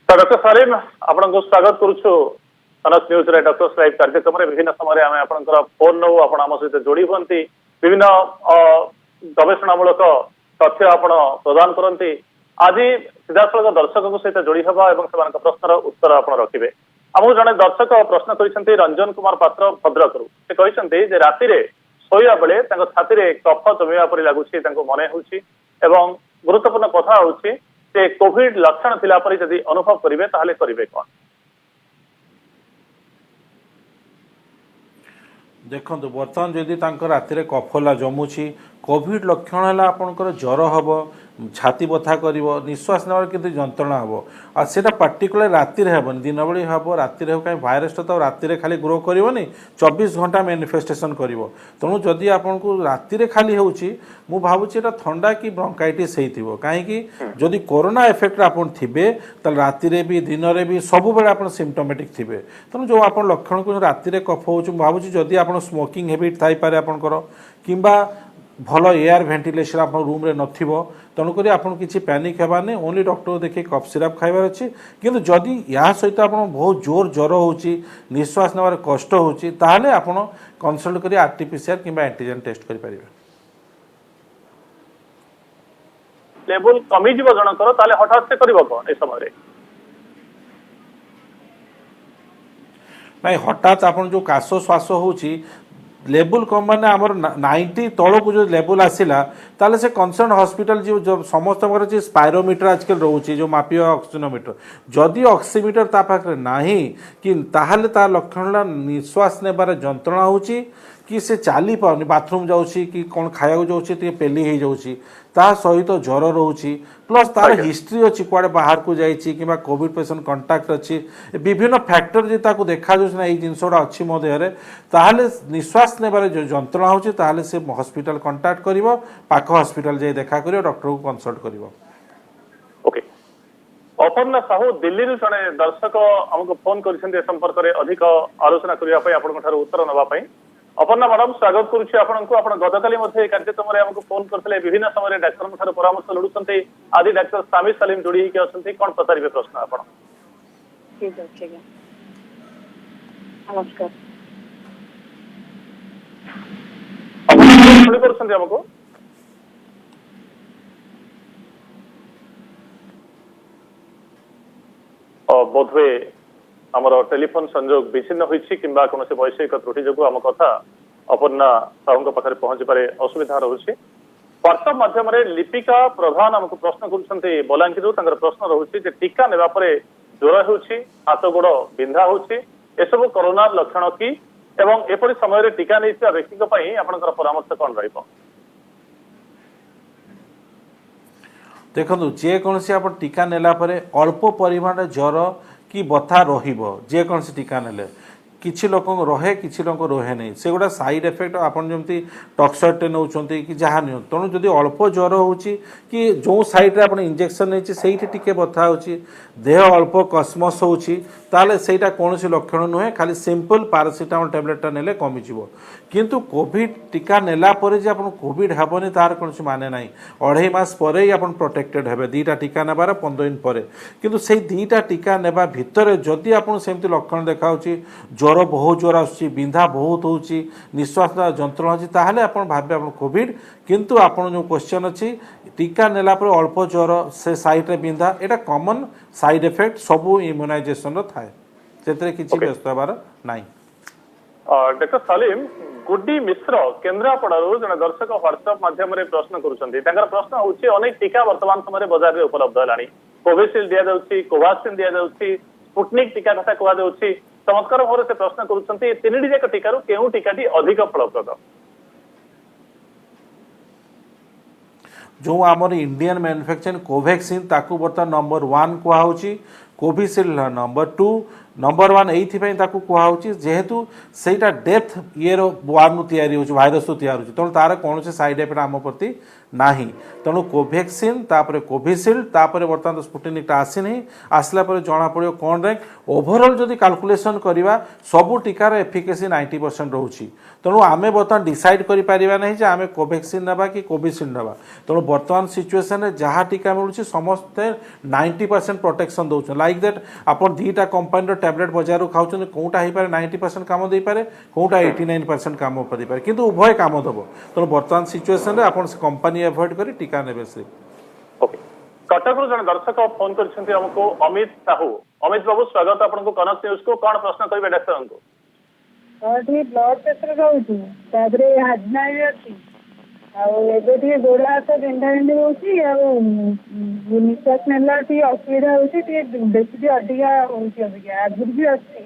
तो डॉक्टर सलीम आपको स्वागत करुछु कनक न्यूज रे डॉक्टर लाइव कार्यक्रम रे विभिन्न समय आम आपंकर फोन नौ आप आम सहित जोड़ी हमें विभिन्न गवेषणामूलक तथ्य आपण प्रदान करती आज सीधासल दर्शक सहित जोड़ी हवा से प्रश्नर उत्तर आप रखिए आमको जड़े दर्शक प्रश्न कर रंजन कुमार पात्र भद्रक से कहते राति शोया बेले छाती कफ जमीवा पर लगुच मन हो गुरुत्वपूर्ण कथा हूँ से कोविड लक्षण थिला परी यदि अनुभव करेंगे ताहले करेंगे कौन देखो बर्तमान जदि राति कफला जमुची कोविड लक्षण है आपंकर ज्वर हम छाती बथा कर निश्वास नेबार किंतु जंत्रणा हम आटा पार्टिकुलर राति हेबन दिन बेली हम राति कहीं भाइरसटा तो राति खाली ग्रो करनी 24 घंटा मैनिफेस्टेशन कर तेणु जदि आपन को राति खाली होची मु भावुची थंडा कि ब्रोंकाइटिस होइथिबो कहीं जदि कोरोना इफेक्ट आपन थिबे त राति भी दिन में भी सब बेले आपन सिम्पटोमेटिक थिबे तेणु जो आपन लक्षण को राति कफ होची मु भावुची जदि आपन स्मोकिंग हैबिट थाई पारे आपनकर किंबा भल एयर वेंटिलेशन आप रूम रे नथिबो तेणुक आपन किसी पैनिक हेबार नहीं ओनली डॉक्टर देखिए कफ सिरप खाइबार अच्छी किंतु जदि या सहित आप बहुत जोर ज्वर होची निश्वास नेबार कष्ट होची ताहले आपन कंसल्ट करी आरटीपीसीआर किंबा एंटीजन टेस्ट करि परिबे लेवल कमी जीव जनकर ताले हठात से करबो कोन ए समय रे नहीं हठात आपन जो काश श्वास होची लेवल कम मैंने आमर 90 तौक जो लेवल आसला ताले से कंसर्न हॉस्पिटल जो समस्त जो स्पायरोमीटर आजकल रोचे जो मापिया ऑक्सीजनोमीटर जदि ऑक्सीमीटर ता पाखे नाही कि ताहले ता लक्षण निश्वास नेबार जंत्रणा होची कि से चली पाउनी बाथरूम जाऊँगी कि कौन खाया जाऊँगी पेली हो जाऊँगी ता सहित ज्वर रोची प्लस तार हिस्ट्री अच्छी कुआड़े बाहर को जाइए कि कोविड पेशेंट कंटाक्ट अच्छी विभिन्न फैक्टर जो ताको देखा ना ये जिनसटा अच्छी मो देहरे ताहले निश्वास नेबार जो जंत्रणा होची ताहले से हॉस्पिटल कंटाक्ट करिवो पाख हॉस्पिटल जाई देखा करिवो डॉक्टर को कंसल्ट करिवो ओके अपर्णा साहू दिल्ली रू जने दर्शक हमको फोन कर संपर्क में अधिक आलोचना करने आपन उत्तर नापी अपर्णा मैडम स्वागत करुच्ची आपको गतकाली कार्यक्रम में हमको फोन करते विभिन्न समय डाक्तर परामर्श लोड़ुंट आज डाक्टर सामिर सलीम जोड़ी होकर कौन पचारे प्रश्न आप नमस्कार शुणी पार्को बोधवे आमर टेलीफोन संजोग विच्छिन्न होती कि वैषयिक त्रुटि जो आम कथा अपर्णा साहू पाखे पहुंची पारे असुविधा रोचे व्हाट्सअप माध्यम लिपिका प्रधान आमको प्रश्न कर बलांगीर प्रश्न रोचे टीका नेबा परे ज्वर होची हाथ गोड़ बिंधा होची एसबु कोरोना लक्षण कि एवं एपरि समय टीका नहीं व्यक्ति आपंकर परामर्श कौन रही देखो जेकोसी आप टीका नेला परे अल्प परिमाण ज्वर कि बथा रोकौन टीका नेले किसी लोक रहे किसी लोक रहे नहीं से गोटा साइड इफेक्ट आपन जमती टक्सरटे नौ कि जहाँ नि तेणु जदि अल्प ज्वर हो कि जो साइड्रे आप इंजेक्शन नहीं से टी बथा हो देह अल्प कसमस होटा कौन लक्षण नुहे खाली सिंपल पारासीटामोल टैबलेटा नेले कमिज किंतु कोविड टीका नेला परे जे आपन कोविड हेबनी तार कौन माने ना 2.5 मास पर ही आपन प्रोटेक्टेड हेबे 2टा टीका नेबार 15 दिन पर किंतु से 2टा टीका नेबा भितर जदि आपन सेमती लक्षण देखा ज्वर बहुत ज्वर आसुची बिंधा बहुत होची निश्वास जंत्रणा होची ताहले आपन भाबे आपन कोविड किंतु आपन जो क्वेश्चन अछि टीका नेला पर अल्प ज्वर से साइड रे बिंधा एटा कॉमन साइड इफेक्ट सबु इम्यूनाइजेशन रो थाए सेतरे किछि व्यस्त हबार नाही डॉक्टर सलीम गुड्डी मिश्र केन्द्रापड़ारू जन दर्शक व्हाट्सएप माध्यम प्रश्न कर प्रश्न हूँ अनेक टीका वर्तमान समय बजार में उपलब्ध है कोविशील्ड दि जाऊँगी कोवाक्सिन दि जाऊँगी स्पुटनिक टीका कथा कहुच्छी चमत्कार भाव से प्रश्न कर जाक टीकार केउं टीकाटी अधिक फलप्रद जो आमर इंडियन मैन्युफैक्चरिंग कोवैक्सीन ताकू बर्तमान नंबर 1 कहुच्छी कोविशील्ड नंबर 2 नंबर वन ये कहुच्छी जेहेतु सेटा डेथ ये वार्नु या भाइरस तैयार हो तेणु तार कौन से सैड इफेक्ट आम प्रति ना तेणु कोभैक्सिन तापर कोविशील्ड तापर बर्तमान स्पुटनिक आसीनी आसला जना पड़ो कौन रैंक ओभरऑल जदि कैलकुलेशन करवा सबू टीकार एफिकेसी 90% रोचे तेणु आम बर्तमान डिसाइड करें आम कोभैक्सिन ना कि कोविशील्ड ना तेणु बर्तमान सिचुएसन जहाँ टीका मिलूँ समस्ते 90% प्रोटेक्शन दौर लाइक दैट आप दीटा कंपानी टैबलेट बजार खाऊँ कौटा हो पाए 90% कम दे पारे कौटा 89% कम दे पारे किंतु उभय कम दब तेणु बर्तमान सिचुएसन आप कंपानी एभॉइड कर टीका ने ओके कटक जन दर्शक फोन कर हमको अमित साहू अमित बाबू स्वागत आपको कनक न्यूज को कौन प्रश्न करेंगे डाक्टर को ब्लड प्रेसर रोचे हाजमा भी अच्छी गोड़ हाथ बिंधा बिंधी हो निश्वास नेला असुविधा होती अधिका आगुरी भी अच्छी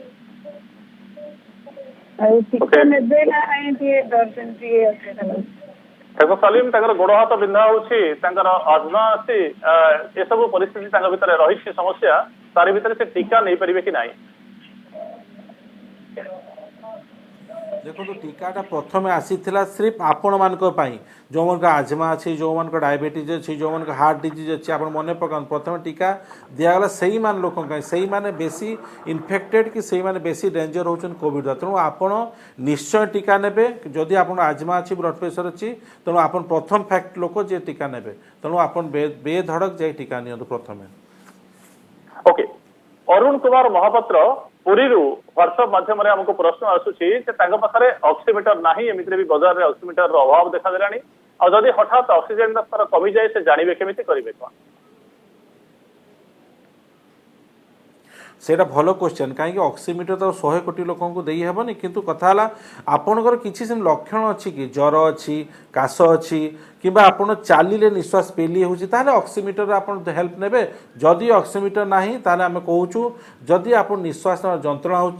टीका ने डॉक्टर सलीम गोड़ हाथ बिंधा होजमा अच्छी ये सब परिस्थिति भितर रही समस्या तारी भितर से टीका नहीं पारे कि ना देखो टीकाटा प्रथम आसीला सिर्फ आपण मान जो मन आजमा अच्छी जो मन डायबिटीज अच्छी जो मन हार्ट डिजीज अच्छी आप मन पका प्रथम टीका दिगला से मान लोक से माने बेसी इनफेक्टेड कि से माने बेसी डेंजर होचन कोविड तेणु आपण निश्चय टीका नेबे जदि आप आजमा अच्छी ब्लड प्रेशर अच्छी तेणु आप प्रथम फैक्ट लोक जे टीका नेबे तेणु आप बेधड़क जाए टीका नियंतु प्रथम ओके अरुण कुमार महापात्र पुरी व्हाट्सअप माध्यम हमको प्रश्न आसूची पाखे ऑक्सीमीटर ना एमती भी बाजार में ऑक्सीमीटर अभाव देखा देलानी आदि हठात ऑक्सीजन स्तर कमी जाए से जानवे केमी करेंगे कौन सेटा भल क्वेश्चन कहीं ऑक्सीमीटर तो 100 कोटी लोक को दे हेबनी किंतु कथा आपणकर किसी लक्षण अच्छी कि ज्वर अच्छी काश अच्छी कि आपड़ चलिए निश्वास पेली होता ऑक्सीमीटर आप हेल्प ने जदि ऑक्सीमीटर ना ताले आम कहूँ जदि आप निश्वास जंत्रणा हो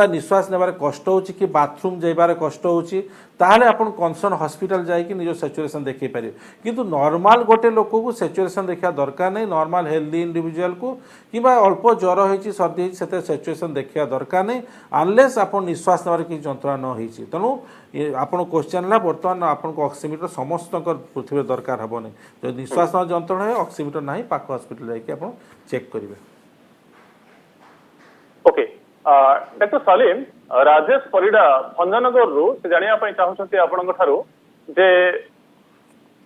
निश्वास नेबार कष्ट हो कि बाथरूम जाइबार कष्ट हो ताहले आप कनसर्न हॉस्पिटल जाइए निज सिचुएसन देखी पारे किंतु नॉर्मल गोटे लोक को सिचुएसन देखा दरकार नहीं नॉर्मल हेल्दी इंडिविजुअल को कि अल्प ज्वर हो सर्दी से सिचुएसन देखा दरकार नहीं अनलेस आप निश्वास नेबार कि जंत्रणा न हो तेणु आप क्वेश्चन है बर्तमान आपको ऑक्सीमीटर समस्त पृथ्वी दरकार हेनी जो निश्वास जंत्रणा है ऑक्सीमीटर ना पाख हॉस्पिटल जाइए चेक करेंगे ओके डॉक्टर सलीम राजेश परिडा भंजनगर रु से जाना चाहते आपंठू जे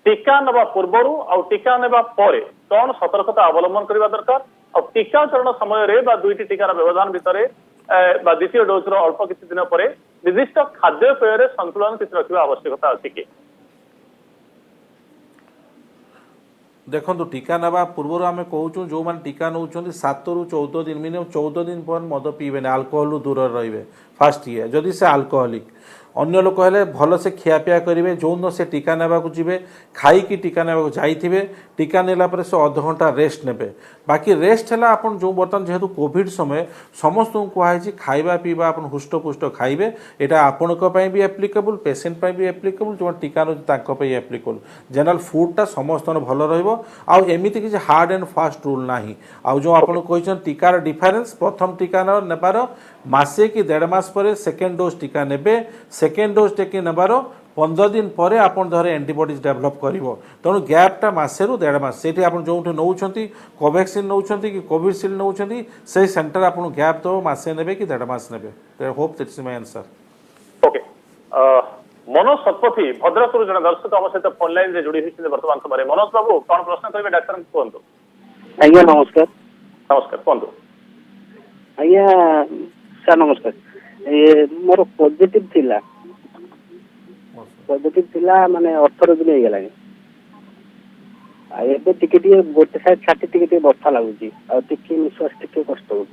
टीका नवा पूर्वर आ टीका नेबा परे कौन सतर्कता अवलंबन करने दरकार और टीकाकरण समय दुईटी टीकार व्यवधान भितर द्वितीय डोज अल्प किसी दिन पर निर्दिष्ट खाद्यपेय संतुलन किसी रखा आवश्यकता अच्छी कि देखो टीका नवा पूर्व आम कहूँ जो मैंने टीका नौ 7 ରୁ 14 दिन मिनिमम 14 दिन पर मद पीबे आल्कोहल दूर रही फास्ट ये जदि से आल्कोहलिक अन्य लोक है भल से खियापिया करेंगे जो दिन से टीका नेबा जी खाई टीका नेबा जाइए टीका नेला पर से अध घंटा रेस्ट ने बाकी रेस्ट है आप जो बर्तमान जेहेतु कोविड समय समस्त कहुई खाଇବା पीवा आप हुष्टपुष्ट खाइबे यहाँ आपण भी एप्लिकेबल पेसेंट भी एप्लिकेबल जो टीका नौ एप्लिकेबल जनरल फूडटा समस्त भल रमती किसी हार्ड एंड फास्ट रूल ना आउ जो आप टीकार डिफरेन्स प्रथम टीका नेबार मासे कि 1.5 मास पर सेकेंड डोज टीका नेबे सेकेंड डोज टीका नेबार 15 दिन पर आप धरे एंटीबॉडीज डेवलप कर तेणु गैपटा मसे रु 1.5 मास से आप जो नौ कोवैक्सीन नौ कि कोविशील्ड नौ से सेंटर आप गैप दो मसे ने कि 1.5 मास ने hope that's my answer okay Manoj Satapathy Bhadrakpur जन दर्शक आम सहित फोन लाइन से जोड़ी होती वर्तमान समय मनोज बाबू कौन प्रश्न करेंगे डाक्टर कहतु आज्ञा नमस्कार नमस्कार कहतु आज्ञा सर नमस्कार ये मोर पॉजिटिव थिला माने 18 दिन हो गला एबे टिके गोटे साइड छाती टिके बथा लागुची आ टिके निश्वास टिके कष्ट हो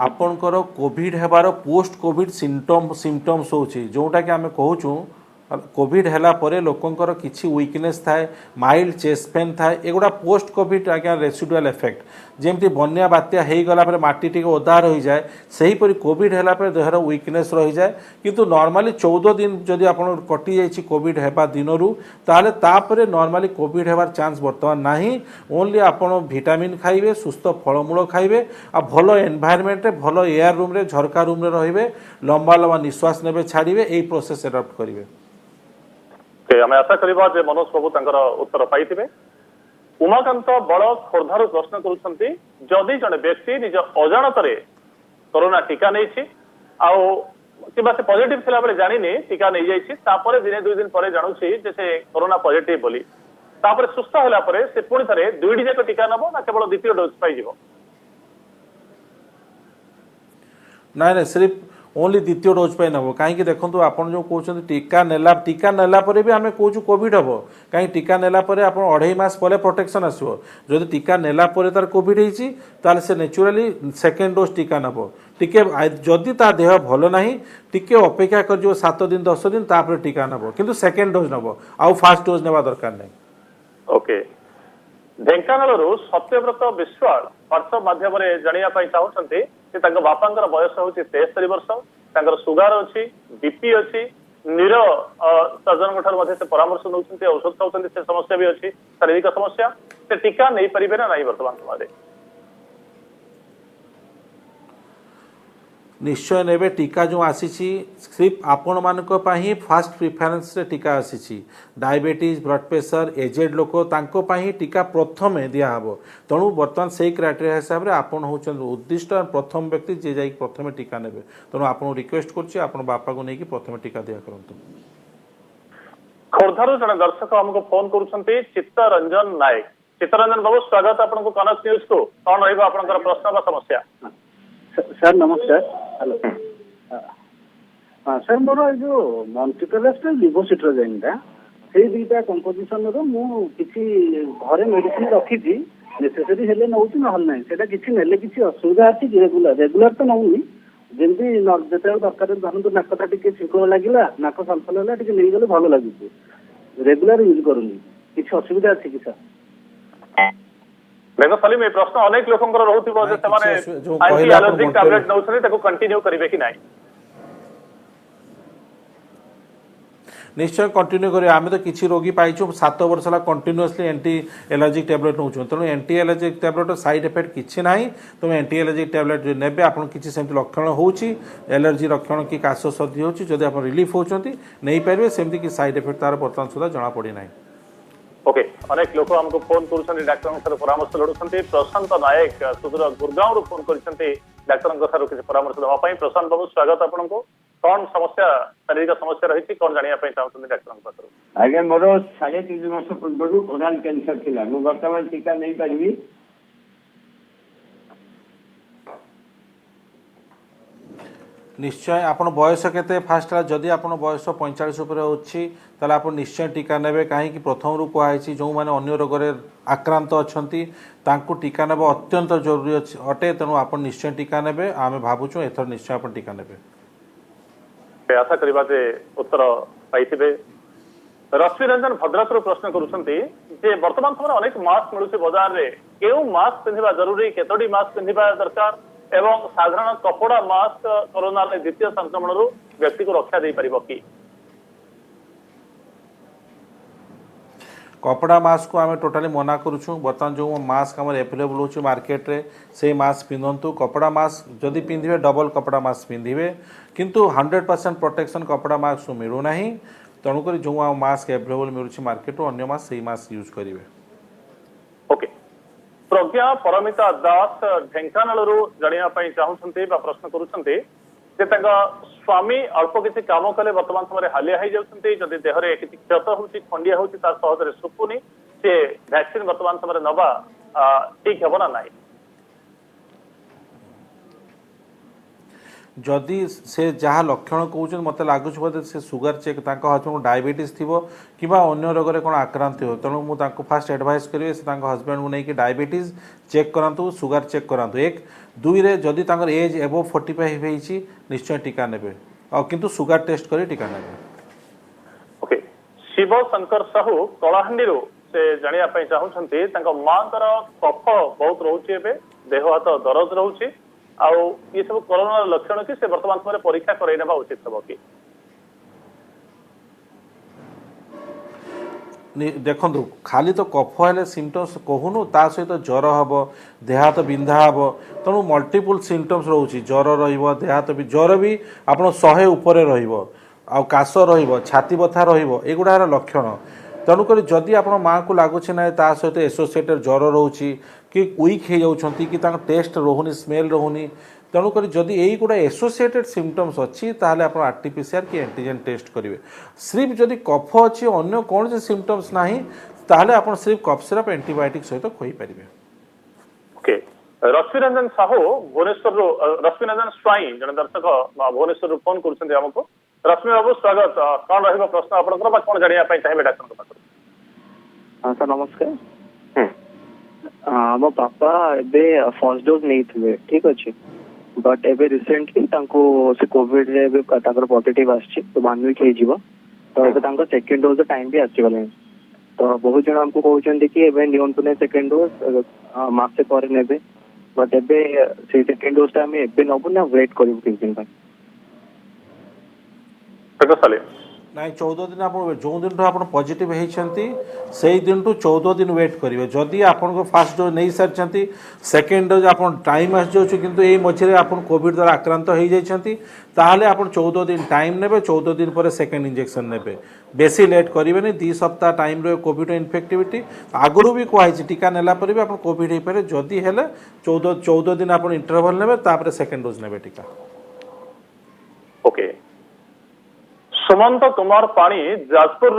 आपणकर कोविड हेबार पोस्ट कोविड सिम्टम्स होची जोटा कि आमे कहूँ कोविड हैला परे लोकंकर किछि वीकनेस थाए माइल्ड चेस्ट पेन थाए एगुड़ा पोस्ट कोविड आज्ञा रेसिडुअल इफेक्ट जेमती बन्या बात्या हो गला पर माटी टिके ओदा रही जाए सेहीपरि कोविड हैला पर देहर वीकनेस रही जाए किंतु नॉर्मली 14 दिन जदि आपण कटि जाइछि कोविड हेबा दिनरू ताहले तापरे नॉर्मली कोविड हेबार चांस वर्तमान नाही ओनली आपण विटामिन खाइबे सुस्थ फलमूल खाइबे आ भलो एनवायरनमेंट रे भलो एयर रूम रे झरका रूम रे रहिबे लंबा लंबा निश्वास नेबे छाड़िबे एई प्रोसेस एडॉप्ट करिवे। आम आशा करवा जे मनोज बाबू तांकर उत्तर पाइथिबे। उमाकांत बड़ खोर्धारू प्रश्न करुछंती जदि जने व्यक्ति निज अजाणतरे कोरोना टीका नेछि आउ किबा से पॉजिटिव थिला बेले जानिनी टीका नै जाइछि तापरे दिने 2 दिन परे जानुछि जे से कोरोना पॉजिटिव बोली तापरे सुस्थ होला परे से पुणी थरे दुईडी जाक टीका नबो ना केवल द्वितीय डोज पाइ जिवो? ना सिर्फ ओनली द्वितीय डोज पे नब कहीं देखो आपड़ जो कहते टीका नेला परे भी आम कौचु कोविड हम कहीं टीका नेला परे आप 2.5 मास पर प्रोटेक्शन आसो जदि टीका नेला परे तार कोविड होती ताल से नेचुराली सेकेंड डोज टीका नब टिके जदि ता देह भल ना टिके अपेक्षा कर 7 दिन 10 दिन तापर टीका नब किंतु सेकेंड डोज नब आउ फास्ट डोज नेबा दरकार नहीं। ओके ढेंकानालरू सत्यव्रत विश्वाल व्हाट्सएप माध्यम जाना चाहते बापांकर बयस हूँ 73 वर्ष तांकर सुगार अच्छी बीपी अच्छी नीर सर्जन से परामर्श नौ औषध खाऊँ से समस्या भी अच्छी शारीरिक समस्या से टीका नहीं पारे ना नहीं वर्तमान समय निश्चय नेबे टीका जो आसी सिर्फ आपण मानक ही फास्ट प्रिफरेन्स रे टीका आसी डायबिटीज ब्लड प्रेशर एजेड लोक तांको ही टीका प्रथम दिहब तेणु बर्तमान से क्राइटेरिया हिसाब से आपन होचन उद्दिष्ट प्रथम व्यक्ति जे जाई प्रथम टीका नेबे तेणु आपन रिक्वेस्ट करछि आपन बापा को नेकी प्रथम टीका दिया करंतु। खोर्धारू जन दर्शक हमको फोन करुछंती चित्तरंजन नायक। चित्तरंजन बाबू स्वागत आपन को कनक न्यूज को कौन रहइबो आपनकर प्रश्न बा समस्या? सर नमस्कार। हेलो हाँ सर मोर जो मल्टीपल लिवोसिट्रोजेन से दुईटा कंपोजिशन घरे मेडिसिन रखी नेसेसरी हेले नौ ना किसी नेले किसी असुविधा अच्छी रेगुलर तो नौनी जमी जो दरकार धरत नाकटा टे छिंक लगे नाक सलसल है नहीं गले भल लगे रेगुलर यूज करूनी किसी असुविधा अच्छी कि सर? देखो सलीम ये प्रश्न अनेक लोकंकर रहउथिबो जे तमाने एंटी एलर्जिक टैबलेट नउछने ताको कंटिन्यू करिवे कि नाही? निश्चय कंटिन्यू करें आम तो किसी रोगी पाइछु 7 वर्ष है कंटिन्यूअसली एंटी एलर्जिक टैबलेट नौ तेणु anti allergic tablet side effect किसी ना तुम एंटी एलर्जिक टैबलेट ने आपन किसी सेमती लक्षण होची एलर्जी लक्षण कि काश सर्दी होची जदि आप रिलीफ होचंती नहीं पारे सेमती कि साइड इफेक्ट तार बर्तमान सुधा जना पड़ी ना। ओके अनेक लोक हमको फोन कर डाक्टर परामर्श लड़ुंट प्रशांत नायक सुदूर गुरगांव फोन कर डाक्तर किसी परामर्श देवाई। प्रशांत बाबू स्वागत आपन को कौन समस्या शारीरिक समस्या रही कौन जाना चाहते डाक्टर? आज्ञा मोर 3.5 वर्ष पूर्व ओराल कैंसर थिला मु वर्तमान टीका नहीं पारिबी? निश्चय आपन बयस केते फास्ट जदि आपन बयस 45 ऊपर होछि ताले आपन निश्चय टीका नेबे कहीं प्रथम रू कहुई जो मैंने अन्य रोग आक्रांत अच्छी तांको टीका नेबा अत्यंत जरूरी अटे तेणु आपन निश्चय टीका नेबे आमे भाबुछु एथर निश्चय आपन टीका नेबे। आशा करबा जे उत्तर पाइथिबे। रश्मि रंजन भद्रकରୁ प्रश्न करुछंती जे वर्तमान समय अनेक मास्क मिलुछि बाजार रे केउ मास्क पिन्हिबा जरूरी केतोडी मास्क पिन्हिबा दरकार एवं साधारण कपड़ा मास्क कोरोना द्वितीय संक्रमण व्यक्ति को रक्षा दे पारिबो कि? कपड़ा मास्क को आम टोटाली मना करुँ बर्तमान जो मास्क आम एभेलेबल हो मार्केट रे से मास्क पिंधतु कपड़ा मास्क जदि पिंधे डबल कपड़ा मास्क पिंधे किंतु 100% प्रोटेक्शन कपड़ा मास्क मिलूना तेणुक जो मास्क एभेलेबल मिलूँ मार्केट अन्य मास्क से मास्क यूज करेंगे। ओके प्रज्ञा परमिता दास ढेंकानालरू जाना चाहते प्रश्न करुँचे स्वामी अल्प किसी काम कले वर्तमान समय हालिया हो जाती जदि देहरे किसी क्षत हो खंडिया हो सहजरे सुकुनी सी वैक्सीन वर्तमान समय नवा ठीक हे ना नहीं? जदि से जहाँ लक्षण कहते मत लगुच बोधे से सुगर चेक हजबैंड डायबिटीज थी कि अन्य रोग कौन आक्रांत हो तेणु मुझे फास्ट एडवाइस करेंगे से हजबैंड को लेकिन डायबिटीज चेक करातु सुगर चेक करातु 1 2 रे जदि एज एबो 45 होती निश्चय टीका नेबे और किंतु सुगर टेस्ट कर टीका नेबे। शिव शंकर साहू कलाहांडी से जानिया चाहूँगी माँ कफ बहुत रोचे देह हाथ दरज रोचे आउ ये सब कोरोना लक्षण कि से वर्तमान समय परीक्षा करवा उचित हम कि देखु खाली तो कफ हेले सिम्पटम्स कहूनु ता सहित ज्वर हम देह हाथ बिंधा हम तेणु मल्टीपल सिम्पटम्स रोचे ज्वर रेह ज्वर भी आप 100 उपर रास छाती बथा रगुड़ार लक्षण तेणुक जदि आप माँ को लगुच ना ता सहित एसोसिएटेड ज्वर रोचे कि वीक हो जाती कि टेस्ट रोनी स्मेल रोनी तेणुक जदि यही गुड़ा एसोसिएटेड सिम्पटम्स अच्छी ताहले आप आरटीपीसीआर कि एंटीजन टेस्ट करेंगे सिर्फ जदि कफ अच्छी अन्य कौन से सिम्पटम्स ना ताहले आप सिर्फ कफ सिरप एंटीबायोटिक सहित खुई पारे। ओके रश्मिरंजन साहू भुवनेश्वर रश्मिरंजन स्वाई जन दर्शक भुवनेश्वर फोन कर रश्मि बाबू स्वागत कौन रहा प्रश्न आपंकर कौन जानापी चाहिए डाक्टर पाख हाँ सर नमस्कार मो पापा एबे फर्स्ट डोज नहीं थे ठीक अच्छे बट एबे रिसेंटली से कोविड रे पॉजिटिव आछि तो 1 वीक हो तो एबे सेकंड डोज टाइम भी आसी गले तो बहुत जन हमको कहउछन कि एबे नियंतु ने सेकंड डोज मासे पर नेबे बट एबे से सेकंड डोज टाइम एबे नबु ना वेट करिब किछ दिन तक नाई 14 दिन आप जो दिन आप पॉजिटिव होती से दिन टू 14 दिन वेट करेंगे जदि आप फास्ट डोज नहीं सारी सेकेंड डोज आप टाइम आस जाऊँ किंतु यही मझे आप कोविड द्वारा आक्रांत हो जाती आप 14 दिन टाइम ने 14 दिन पर सेकेंड इंजेक्शन ने बेसी लेट करेंगे 2 सप्ताह टाइम रहे कोविड इन्फेक्टिविटी आगुरी भी कहुई टीका नेला पर भी आप कोविड हो पारे जदि है 14 दिन आप इंटरवल ने सेकेंड डोज ने टीका। ओके सुमंत कुमार पाणी जाजपुर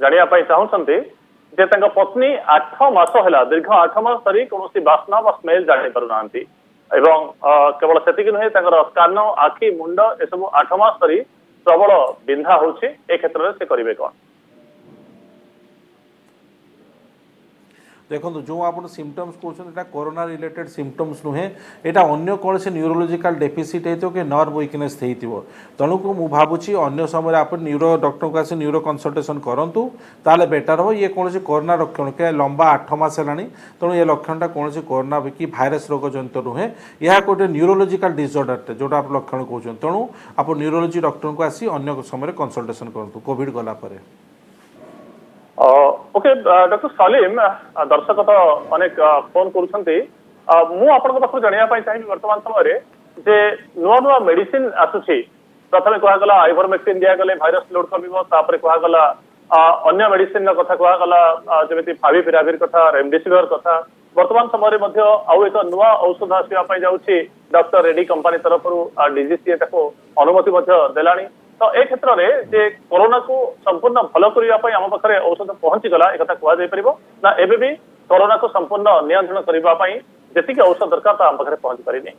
जानापी चाहूँगी जे पत्नी 8 मास है दीर्घ 8 मास धरी कौन बास्ना स्मेल जानी पारना केवल से नुहे कान आखि मुंड एसबू 8 मास धरी प्रबल बिंधा हो क्षेत्र में से करेंगे कौन देखो जो आप सिम्पटम्स कहते कोरोना रिलेटेड सिम्पटम्स नुहे यहाँ अन्य कौन से न्यूरोलोजिकल डेफिसिट हो कि नर्व वीकनेस हो तेणुक मु भावुची अन्य समय आप न्यूरो डॉक्टर को आसी न्यूरो कंसल्टेशन करूँ ताले बेटर हो ये कौन से कोरोना लक्षण क्या लंबा 8 मास है तेणु ये लक्षणटा कौन से कोरोना कि भाइरस रोग जनित नुहे यह गोटे न्यूरोलोजिकल डिसऑर्डर जोटा आप लक्षण कहते तेणु आप न्यूरोलोजी डॉक्टर को आसी अन्य समय कंसल्टेशन करूँ कोविड गला परे। ओके डॉक्टर सलीम दर्शक तो अनेक फोन कर जानापी चाहिए वर्तमान समय जे नुआ नुआ मेडिसिन आसुची प्रथम कहगला आइवरमेक्टिन दिगले भाइरस लोड कम कहगला अन्य मेडिसिन कथा कहगला जमी फाविपिराविर कथा रेमडेसिविर कथा वर्तमान समय आउ एक नुआ औषध आसवाई जाऊँगी डॉक्टर रेड्डी कंपनी तरफ डीजीसीए अनुमति देलानी तो ए क्षेत्र में जे कोरोना को संपूर्ण भल करने आम पाखे औषध पहुंची गला एक कहुपर ना एबे भी कोरोना को संपूर्ण नियंत्रण करने जी औषध दरकार आम पाखे पहुंची पारिनी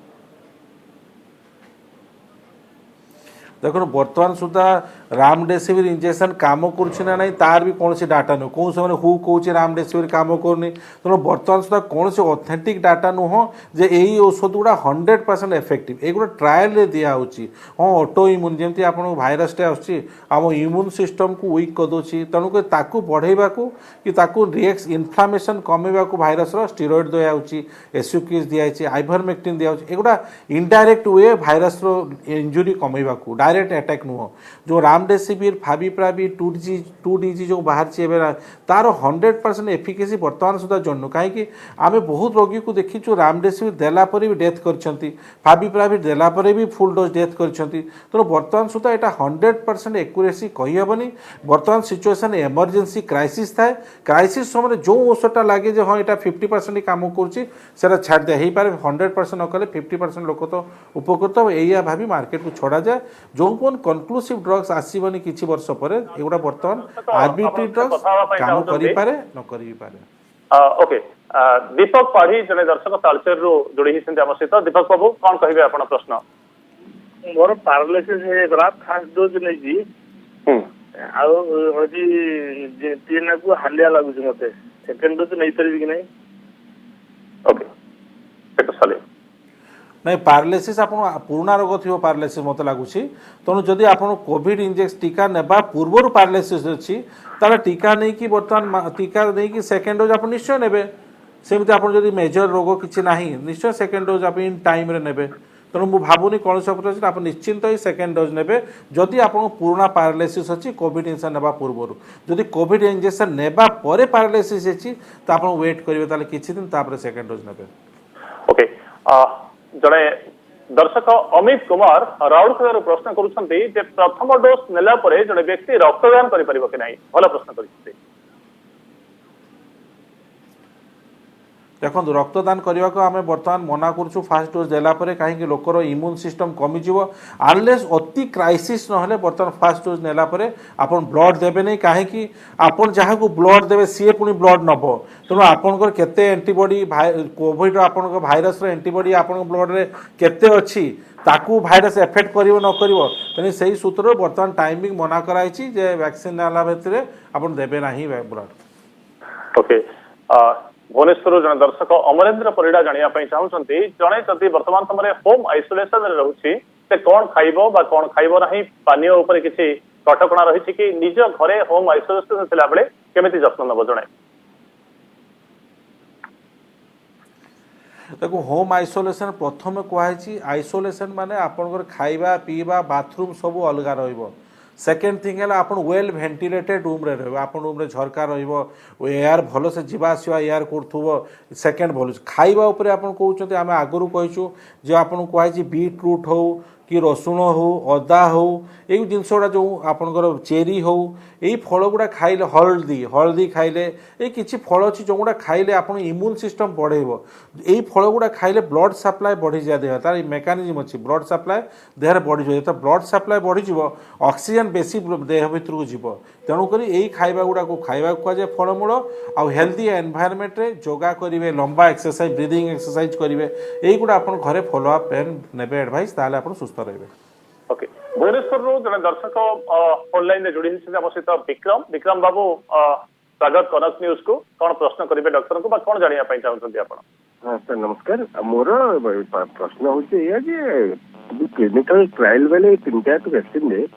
देखो बर्तमान सुधा रामडेसिविर इंजेक्शन काम करुच्छे ना तार भी कौन डाटा नुह कौन समय हु कौच रामडेसिविर काम करनी तेणु बर्तमान सुधा कौन से ऑथेंटिक डाटा नुह जे यही औषध गुड़ा 100% इफेक्टिव एगुड़ा ट्रायल रे दिया होची हाँ ऑटो इम्यून जमी आप भाइरसटे आम इम्यून सिस्टम को वीक करदे तेणुक ताकू बढ़ेवा कि रिएक्स इनफ्लामेशन कमेवा भाइरस स्टीरोइड दिखाई एसयूकिज दिखाई आइवरमेक्टिन दिखाई एगुड़ा इनडायरेक्ट वे भाइरस इंजुरी कमेवा डायरेक्ट अटैक नुह जो रामडेसिविर फाविपिराविर 2DG जो बाहर तार 100% एफिकेसी बर्तमान सुधा जन्नु कहीं आम बहुत रोगी को देखीचु रामडेसिविर देलापर भी डेथ करछंती फाविपिराविर देलापर भी फुल डोज डेथ करछंती तेणु बर्तमान सुधा यहाँ 100% एक्यूरेसी कहीहबनी बर्तमान सिचुएसन इमरजेंसी क्राइसिस थाए क्राइसिस समय जो औषधटा लगे हाँ यहाँ 50% काम करा छाड़ दिया हो पारे 100% न कले 50% लोक तो उपकृत हो या भावी मार्केट को छड़ा जाए जो कौन कनक्लूसिव ड्रग्स आसबनी किसी वर्ष पर एगुड़ा बर्तमान आर्बिट्री ड्रग्स काम करि पारे न करि पारे। ओके दीपक पाढ़ी जने दर्शक तालचेर रो जोड़ी हिसंते हम सहित दीपक बाबू कौन कहिबे आपण प्रश्न मोर पैरालिसिस हे गला फर्स्ट डोज नै जी आउ हजी तीन को हालिया लागु छ मते सेकंड डोज नै परबी कि नै। ओके डॉक्टर सलीम नहीं पैरालिसिस आप पुराना रोग थी पैरालिसिस मत लगुच तेणु जदि आप कोविड इंजेक्शन टीका नेबा पूर्व पैरालिसिस अच्छी ताले टीका नहीं कि बर्तमान टीका नहीं कि सेकेंड डोज आप निश्चय नेबे सेमती आप मेजर रोग किसी ना निश्चय सेकेंड डोज आप इन टाइम नेबे तेणु मुझे भावुनी कौन सब आप निश्चिंत ही सेकेंड डोज नेबे जदि आप पुराना पैरालिसिस अच्छी कोविड इंजेक्शन नेबा पूर्व जदि कोविड इंजेक्शन नेबा परे पैरालिसिस अच्छी तो आप वेट करेंगे ताले किछि दिन तापर सेकेंड डोज नेबे। ओके जड़े दर्शक अमित कुमार राउरकेला प्रश्न करुछंती जे प्रथम डोज नेला परे जड़े व्यक्ति रक्तदान करि परिबो कि नाही भल प्रश्न करिछंती। देखो रक्तदान करने को आम बर्तमान मना करूँ फास्ट डोज देला परे कहीं लोकर इम्यून सिस्टम कमिज अनलेस अति क्राइसिस ना बर्तमान फास्ट डोज नेला परे आपन ब्लड देवे नहीं कहीं आपन जहाँ को ब्लड देवे सी पुणी ब्लड नब तेणु आपंकर केते एंटीबॉडी कोविड आपन भाइरस एंटीबॉडी आपन ब्लड रे केते अच्छी ताकू भाइरस एफेक्ट करिवो न करिवो तेणु से सूत्र बर्तमान टाइमिंग मना कराई जे वैक्सीन नेला भितर आपन देवे नहीं ब्लड। ओके भुवनेश्वर जन दर्शक अमरेन्द्र परिड़ा जानापी चाहते जड़े जदि वर्तमान समय होम आइसोलेशन रोचे कौन खाइब बा कौन खाइब ना पानी उपर किसी कटकणा रही कि निज घरे होम आइसोलेशन थिला बेले केमिति जत्न नब जड़े। देखो होम आइसोलेशन प्रथम कहुई आइसोलेशन माने आपनकर खाइबा पीवा बाथरूम सब अलग रहिबो सेकेंड थिंग है आप वेल भेंटिलेटेड रूम रे रहिबो आपन रूम रे झरका रहिबो एयर भलो से जीवा आसीबा एयर करथुबो सेकेंड भलो खाइबा ऊपर आपन कहउछते आमे आगरु कहिछु जे आपन कहिछि बीट रूट हो कि रसुण हो अदा हो यही जिनस गुड़ा जो आपंकर चेरी हो यही फल गुड़ा खाइले हल्दी हल्दी खाइले ये किसी फल अच्छी जो गुड़ा खाइले आप इम्यून सिस्टम बढ़ेब यही फल गुड़ा खाइले ब्लड सप्लाई बढ़ी जाए देह तार मेकानिजम अच्छी ब्लड सप्लाई देह बढ़ी जाए जो ब्लड सप्लाई बढ़ी ऑक्सीजन बेसी देह भितर को जीव तेणुक यही खाइबा गुड़ा को खाइबा कहुए फलमूल आउ हेल्दी एनवायरनमेंट रे योगा करेंगे लंबा एक्सरसाइज ब्रीदिंग एक्सरसाइज करेंगे यही गुड़ा आप घरे फॉलोअप नेबे एडवाइस ताले आप सुस्थ रहे। ओके भुवनेश्वर जड़े दर्शक ऑनलाइन जोड़ी आम सहित विक्रम विक्रम बाबू स्वागत कनक न्यूज को कौन प्रश्न करेंगे डॉक्टर को कौन जानापी चाहते आप। हाँ सर नमस्कार मोर प्रश्न हूँ क्लिनिकल ट्रायल बेले तीन चार वैक्सीन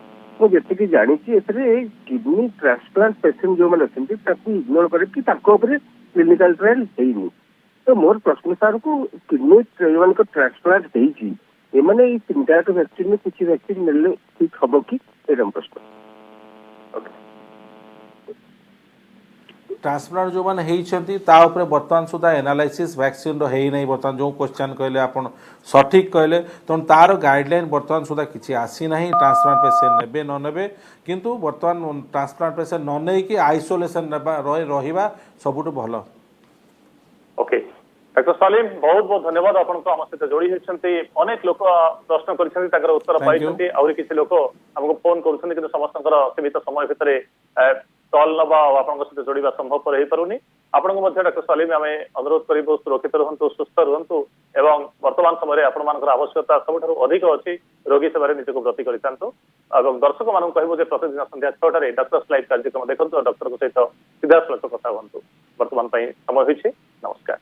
मुझे जी जानी किडनी ट्रांसप्लांट पेसेंट जो मैंने अच्छे इग्नोर कर क्लिनिकल ट्रायल है तो मोर प्रश्न सार को किडनी जो ट्रांसप्लांट होती एमाने तीन चार वैक्सीन में किसी वैक्सीन मिलने ठीक हम कि प्रश्न ट्रांसप्लांट जो मैंने होती बर्तमान सुधा एनालाइसिस वैक्सीन रो नहीं बर्तमान जो क्वेश्चन कहले आप सठिक कहले तेणु तार गाइडलाइन बर्तमान सुधा किसी आसी ना ट्रांसप्लांट पेसेंट नेबे न नेबे किंतु बर्तमान ट्रांसप्लांट पेसेंट न नहीं आइसोलेशन रहा सबुठ भल। ओके डॉक्टर सलीम बहुत बहुत धन्यवाद आपको आम सहित जोड़ी होती अनेक लोक प्रश्न कर उत्तर पाई आहरी किसी लोक आमको फोन कर समस्त सीमित समय भितर कल नवा आप सहित जोड़ा संभवपर हो पारुनी आपको डॉक्टर सलीम आम अनुरोध करूँ सुरक्षित रुहतु सुस्थ रुहतु एवं वर्तमान समय आपर आवश्यकता सबुठ अधिक अच्छी रोगी सेवार निजक ब्रती कर दर्शक मान कहूँ प्रतिदिन संध्या 6टार डॉक्टर्स लाइव कार्यक्रम देखते डॉक्टर सहित सीधा सड़क कथा हूँ वर्तमान समय नमस्कार।